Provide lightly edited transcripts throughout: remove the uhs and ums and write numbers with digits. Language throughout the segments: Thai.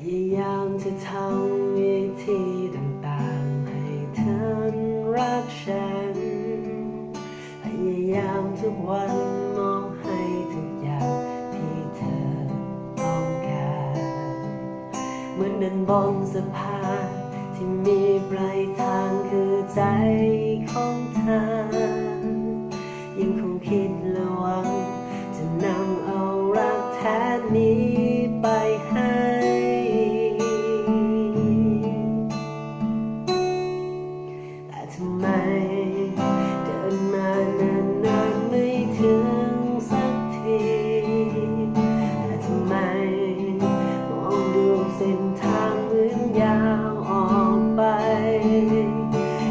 ยายามจะทำวิธีต่างๆให้เธอรักฉันพยายามทุกวันมอบให้ทุกอย่างที่เธอต้องการเหมือนเดินบนสะพานที่มีปลายทางคือใจของเธอยังคงคิดและหวังจะนำเอารักแท้นี้ไปให้แต่ทำไมเดินมานานๆไม่ถึงสักทีแต่ทำไมมองดูเส้นทางเหมือนยาวออกไป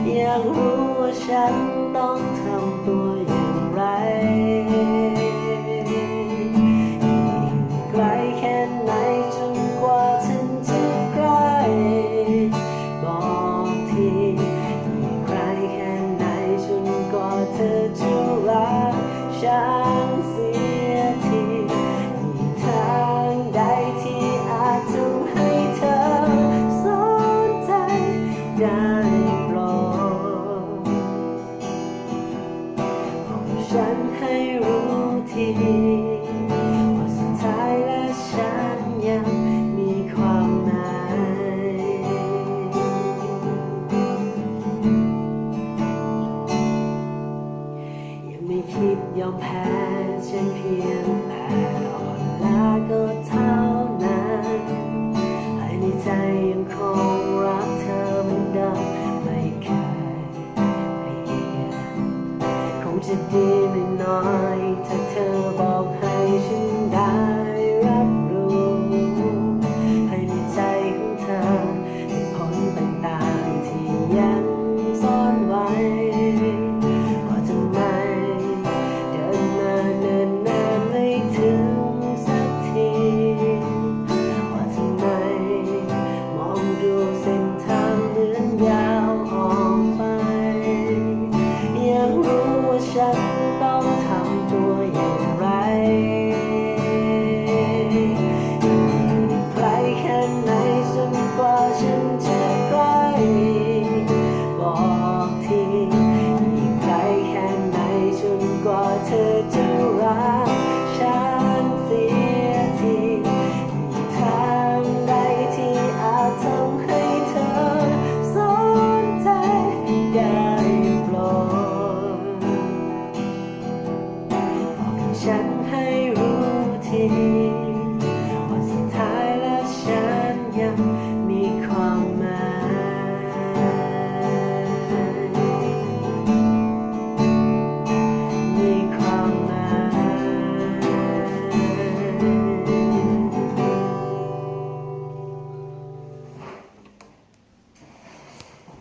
อยากรู้ว่าฉันต้องทำตัวอย่างไรไกลแค่ไหนจนกว่าฉันจะใกล้บอกทีไกลแค่ไหนจนกว่าเธอจะรักฉันเสียทีมีทางใดที่อาจทำให้เธอสนใจได้โปรดบอกฉันให้รู้ทีว่าสุดท้ายแล้วฉันยังมีความหมายยังไม่คิดยอมแพ้ฉันเพียงแต่อ่อนล้าก็เท่านั้นภายในใจยังคงรักเธอเหมือนเดิมไม่เคยเปลี่ยนคงจะดีไม่น้อยถ้าเธอบอกให้ฉันได้